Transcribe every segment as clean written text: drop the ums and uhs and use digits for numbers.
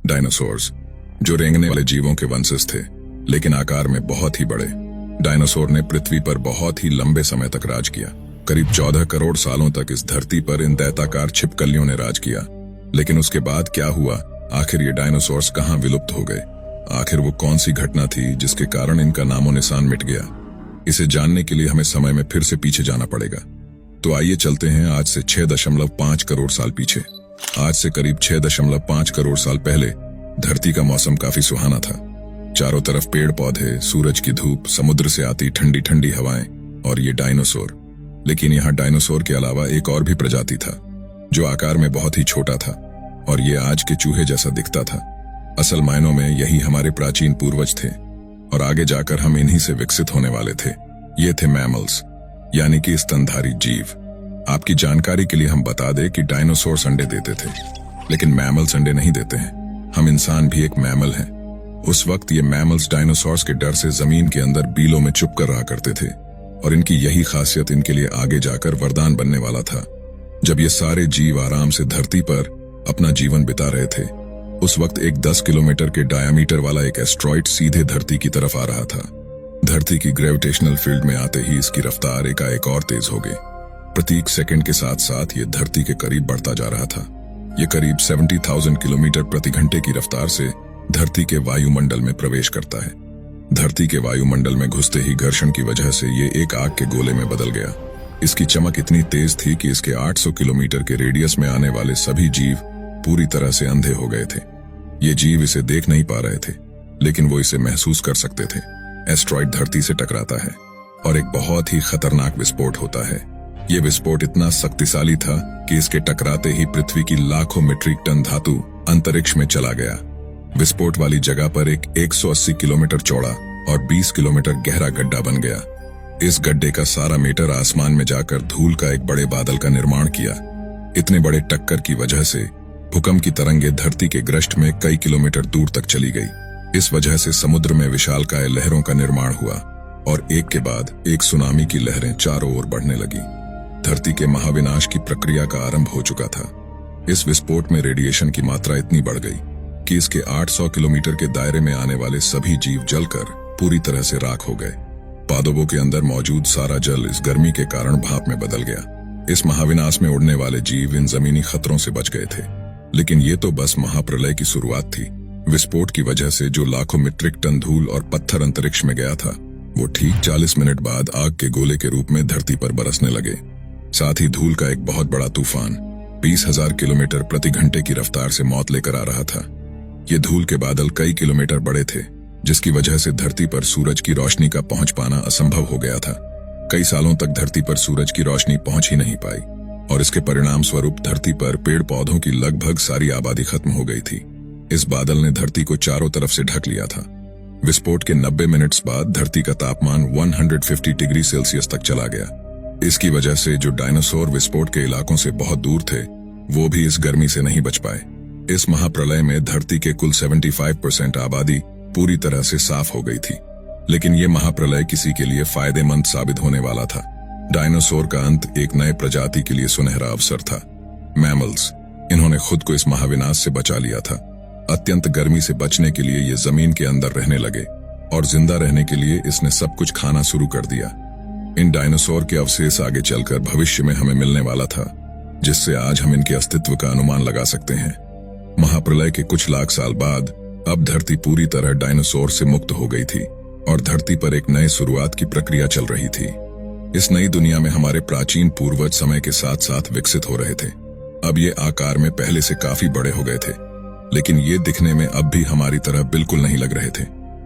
Dinosaurs, जो रेंगने वाले जीवों के वंशज थे, लेकिन आकार में बहुत ही बड़े। डायनासोर ने पृथ्वी पर बहुत ही लंबे समय तक राज किया। करीब 14 करोड़ सालों तक इस धरती पर इन दैताकार छिपकलियों ने राज किया। लेकिन उसके बाद क्या हुआ? आखिर ये डायनासोर्स कहाँ विलुप्त हो गए? आखिर वो कौन सी घटना थी जिसके कारण इनका नामो निशान मिट गया? इसे जानने के लिए हमें समय में फिर से पीछे जाना पड़ेगा। तो आइए चलते हैं आज से 6.5 करोड़ साल पीछे। आज से करीब 6.5 करोड़ साल पहले धरती का मौसम काफी सुहाना था। चारों तरफ पेड़ पौधे, सूरज की धूप, समुद्र से आती ठंडी ठंडी हवाएं और ये डायनासोर। लेकिन यहाँ डायनासोर के अलावा एक और भी प्रजाति था जो आकार में बहुत ही छोटा था और ये आज के चूहे जैसा दिखता था। असल मायनों में यही हमारे प्राचीन पूर्वज थे और आगे जाकर हम इन्हीं से विकसित होने वाले थे। ये थे मैमल्स, यानी कि स्तनधारी जीव। आपकी जानकारी के लिए हम बता दें कि डायनासोर अंडे देते थे, लेकिन मैमल्स अंडे नहीं देते हैं। हम इंसान भी एक मैमल हैं। उस वक्त ये मैमल्स डायनासोर्स के डर से जमीन के अंदर बीलों में छुप कर रहा करते थे और इनकी यही खासियत इनके लिए आगे जाकर वरदान बनने वाला था। जब ये सारे जीव आराम से धरती पर अपना जीवन बिता रहे थे, उस वक्त एक 10 किलोमीटर के डायामीटर वाला एक एस्ट्रॉइड सीधे धरती की तरफ आ रहा था। धरती की ग्रेविटेशनल फील्ड में आते ही इसकी रफ्तार एकाएक और तेज हो गई। प्रत्येक सेकंड के साथ साथ ये धरती के करीब बढ़ता जा रहा था। ये करीब 70,000 किलोमीटर प्रति घंटे की रफ्तार से धरती के वायुमंडल में प्रवेश करता है। धरती के वायुमंडल में घुसते ही घर्षण की वजह से ये एक आग के गोले में बदल गया। इसकी चमक इतनी तेज थी कि इसके 800 किलोमीटर के रेडियस में आने वाले सभी जीव पूरी तरह से अंधे हो गए थे। ये जीव इसे देख नहीं पा रहे थे, लेकिन वो इसे महसूस कर सकते थे। एस्ट्रॉइड धरती से टकराता है और एक बहुत ही खतरनाक विस्फोट होता है। ये विस्फोट इतना शक्तिशाली था कि इसके टकराते ही पृथ्वी की लाखों मीट्रिक टन धातु अंतरिक्ष में चला गया। विस्फोट वाली जगह पर एक 180 किलोमीटर चौड़ा और 20 किलोमीटर गहरा गड्ढा बन गया। इस गड्ढे का सारा मीटर आसमान में जाकर धूल का एक बड़े बादल का निर्माण किया। इतने बड़े टक्कर की वजह से भूकंप की तरंगे धरती के ग्रस्ट में कई किलोमीटर दूर तक चली गई। इस वजह से समुद्र में विशालकाय लहरों का निर्माण हुआ और एक के बाद एक सुनामी की लहरें चारों ओर बढ़ने लगी। धरती के महाविनाश की प्रक्रिया का आरंभ हो चुका था। इस विस्फोट में रेडिएशन की मात्रा इतनी बढ़ गई कि इसके 800 किलोमीटर के दायरे में आने वाले सभी जीव जलकर पूरी तरह से राख हो गए। पादपों के अंदर मौजूद सारा जल इस गर्मी के कारण भाप में बदल गया। इस महाविनाश में उड़ने वाले जीव इन जमीनी खतरों से बच गए थे, लेकिन ये तो बस महाप्रलय की शुरुआत थी। विस्फोट की वजह से जो लाखों मीट्रिक टन धूल और पत्थर अंतरिक्ष में गया था, वो ठीक 40 मिनट बाद आग के गोले के रूप में धरती पर बरसने लगे। साथ ही धूल का एक बहुत बड़ा तूफान 20,000 किलोमीटर प्रति घंटे की रफ्तार से मौत लेकर आ रहा था। ये धूल के बादल कई किलोमीटर बड़े थे, जिसकी वजह से धरती पर सूरज की रोशनी का पहुंच पाना असंभव हो गया था। कई सालों तक धरती पर सूरज की रोशनी पहुंच ही नहीं पाई और इसके परिणाम स्वरूप धरती पर पेड़ पौधों की लगभग सारी आबादी खत्म हो गई थी। इस बादल ने धरती को चारों तरफ से ढक लिया था। विस्फोट के 90 मिनट्स बाद धरती का तापमान 150 डिग्री सेल्सियस तक चला गया। इसकी वजह से जो डायनासोर विस्फोट के इलाकों से बहुत दूर थे, वो भी इस गर्मी से नहीं बच पाए। इस महाप्रलय में धरती के कुल 75% आबादी पूरी तरह से साफ हो गई थी। लेकिन ये महाप्रलय किसी के लिए फायदेमंद साबित होने वाला था। डायनासोर का अंत एक नए प्रजाति के लिए सुनहरा अवसर था। मैमल्स, इन्होंने खुद को इस महाविनाश से बचा लिया था। अत्यंत गर्मी से बचने के लिए ये जमीन के अंदर रहने लगे और जिंदा रहने के लिए इसने सब कुछ खाना शुरू कर दिया। इन डायनासोर के अवशेष आगे चलकर भविष्य में हमें मिलने वाला था, जिससे आज हम इनके अस्तित्व का अनुमान लगा सकते हैं। महाप्रलय के कुछ लाख साल बाद अब धरती पूरी तरह डायनासोर से मुक्त हो गई थी और धरती पर एक नई शुरुआत की प्रक्रिया चल रही थी। इस नई दुनिया में हमारे प्राचीन पूर्वज समय के साथ साथ विकसित हो रहे थे। अब ये आकार में पहले से काफी बड़े हो गए थे, लेकिन ये दिखने में अब भी हमारी तरह बिल्कुल नहीं लग रहे थे,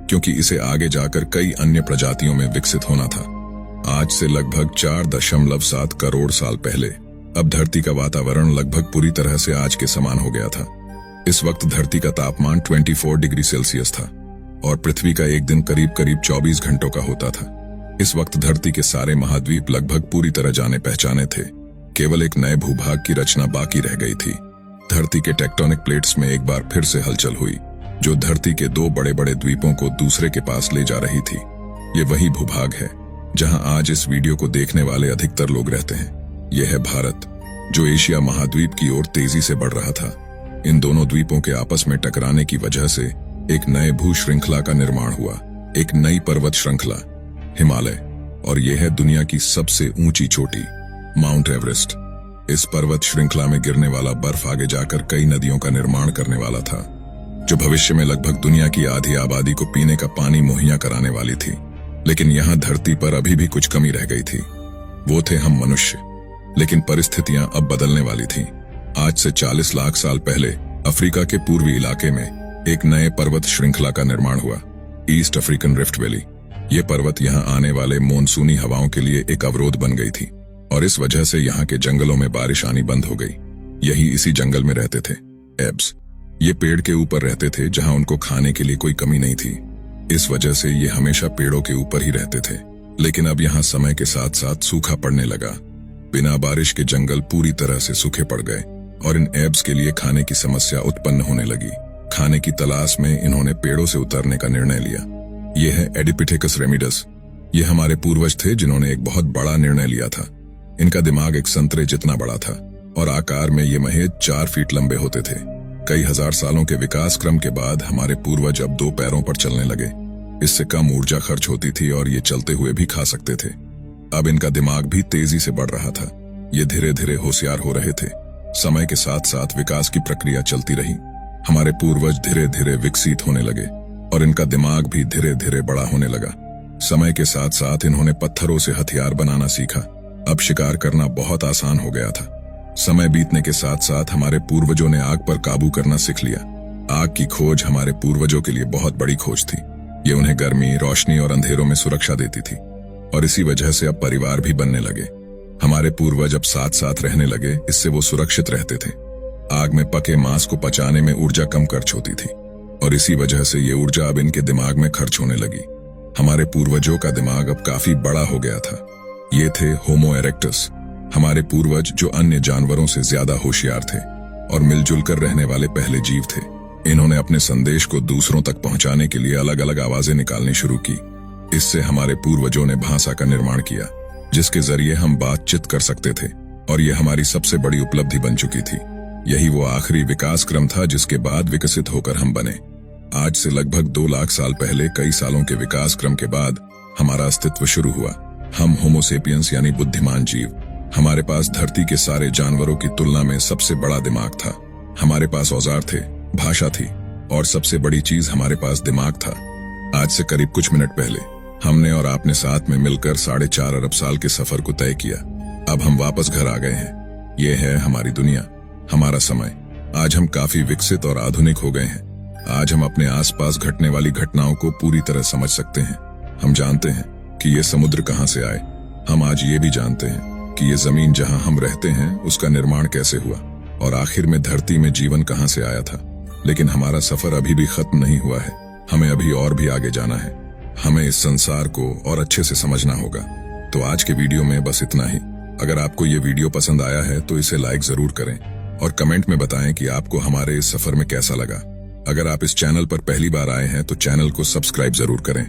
क्योंकि इसे आगे जाकर कई अन्य प्रजातियों में विकसित होना था। आज से लगभग 4.7 करोड़ साल पहले अब धरती का वातावरण लगभग पूरी तरह से आज के समान हो गया था। इस वक्त धरती का तापमान 24 डिग्री सेल्सियस था और पृथ्वी का एक दिन करीब 24 घंटों का होता था। इस वक्त धरती के सारे महाद्वीप लगभग पूरी तरह जाने पहचाने थे। केवल एक नए भूभाग की रचना बाकी रह गई थी। धरती के टेक्टोनिक प्लेट्स में एक बार फिर से हलचल हुई, जो धरती के 2 बड़े बड़े द्वीपों को दूसरे के पास ले जा रही थी। ये वही भूभाग है जहां आज इस वीडियो को देखने वाले अधिकतर लोग रहते हैं। यह है भारत, जो एशिया महाद्वीप की ओर तेजी से बढ़ रहा था। इन दोनों द्वीपों के आपस में टकराने की वजह से एक नए भू श्रृंखला का निर्माण हुआ, एक नई पर्वत श्रृंखला, हिमालय। और यह है दुनिया की सबसे ऊंची चोटी, माउंट एवरेस्ट। इस पर्वत श्रृंखला में गिरने वाला बर्फ आगे जाकर कई नदियों का निर्माण करने वाला था, जो भविष्य में लगभग दुनिया की आधी आबादी को पीने का पानी मुहैया कराने वाली थी। लेकिन यहाँ धरती पर अभी भी कुछ कमी रह गई थी, वो थे हम मनुष्य। लेकिन परिस्थितियां अब बदलने वाली थीं। आज से 40 लाख साल पहले अफ्रीका के पूर्वी इलाके में एक नए पर्वत श्रृंखला का निर्माण हुआ, ईस्ट अफ्रीकन रिफ्ट वैली। ये पर्वत यहाँ आने वाले मॉनसूनी हवाओं के लिए एक अवरोध बन गई थी और इस वजह से यहाँ के जंगलों में बारिश आनी बंद हो गई। यही इसी जंगल में रहते थे एब्स। ये पेड़ के ऊपर रहते थे जहाँ उनको खाने के लिए कोई कमी नहीं थी। इस वजह से ये हमेशा पेड़ों के ऊपर ही रहते थे। लेकिन अब यहाँ समय के साथ साथ सूखा पड़ने लगा। बिना बारिश के जंगल पूरी तरह से सूखे पड़ गए और इन एब्स के लिए खाने की समस्या उत्पन्न होने लगी। खाने की तलाश में इन्होंने पेड़ों से उतरने का निर्णय लिया। यह है एडिपिथेकस रेमिडस। ये हमारे पूर्वज थे जिन्होंने एक बहुत बड़ा निर्णय लिया था। इनका दिमाग एक संतरे जितना बड़ा था और आकार में ये महज 4 फीट लंबे होते थे। कई हजार सालों के विकास क्रम के बाद हमारे पूर्वज अब 2 पैरों पर चलने लगे। इससे कम ऊर्जा खर्च होती थी और ये चलते हुए भी खा सकते थे। अब इनका दिमाग भी तेजी से बढ़ रहा था। ये धीरे धीरे होशियार हो रहे थे। समय के साथ साथ विकास की प्रक्रिया चलती रही। हमारे पूर्वज धीरे धीरे विकसित होने लगे और इनका दिमाग भी धीरे धीरे बड़ा होने लगा। समय के साथ साथ इन्होंने पत्थरों से हथियार बनाना सीखा। अब शिकार करना बहुत आसान हो गया था। समय बीतने के साथ साथ हमारे पूर्वजों ने आग पर काबू करना सीख लिया। आग की खोज हमारे पूर्वजों के लिए बहुत बड़ी खोज थी। ये उन्हें गर्मी, रोशनी और अंधेरों में सुरक्षा देती थी और इसी वजह से अब परिवार भी बनने लगे। हमारे पूर्वज अब साथ साथ रहने लगे, इससे वो सुरक्षित रहते थे। आग में पके मांस को पचाने में ऊर्जा कम खर्च होती थी और इसी वजह से ये ऊर्जा अब इनके दिमाग में खर्च होने लगी। हमारे पूर्वजों का दिमाग अब काफी बड़ा हो गया था। ये थे होमो इरेक्टस, हमारे पूर्वज जो अन्य जानवरों से ज्यादा होशियार थे और मिलजुल कर रहने वाले पहले जीव थे। इन्होंने अपने संदेश को दूसरों तक पहुंचाने के लिए अलग अलग आवाजें निकालनी शुरू की। इससे हमारे पूर्वजों ने भाषा का निर्माण किया, जिसके जरिए हम बातचीत कर सकते थे और यह हमारी सबसे बड़ी उपलब्धि बन चुकी थी। यही वो आखिरी विकास क्रम था जिसके बाद विकसित होकर हम बने। आज से लगभग 2 लाख साल पहले कई सालों के विकास क्रम के बाद हमारा अस्तित्व शुरू हुआ। हम होमोसेपियंस यानी बुद्धिमान जीव। हमारे पास धरती के सारे जानवरों की तुलना में सबसे बड़ा दिमाग था। हमारे पास औजार थे, भाषा थी और सबसे बड़ी चीज हमारे पास दिमाग था। आज से करीब कुछ मिनट पहले हमने और आपने साथ में मिलकर 4.5 अरब साल के सफर को तय किया। अब हम वापस घर आ गए हैं। ये है हमारी दुनिया, हमारा समय। आज हम काफी विकसित और आधुनिक हो गए हैं। आज हम अपने आसपास घटने वाली घटनाओं को पूरी तरह समझ सकते हैं। हम जानते हैं कि ये समुद्र कहां से आए। हम आज ये भी जानते हैं कि ये जमीन जहां हम रहते हैं उसका निर्माण कैसे हुआ और आखिर में धरती में जीवन कहां से आया था। लेकिन हमारा सफर अभी भी खत्म नहीं हुआ है। हमें अभी और भी आगे जाना है। हमें इस संसार को और अच्छे से समझना होगा। तो आज के वीडियो में बस इतना ही। अगर आपको ये वीडियो पसंद आया है तो इसे लाइक जरूर करें और कमेंट में बताएं कि आपको हमारे इस सफर में कैसा लगा। अगर आप इस चैनल पर पहली बार आए हैं तो चैनल को सब्सक्राइब जरूर करें।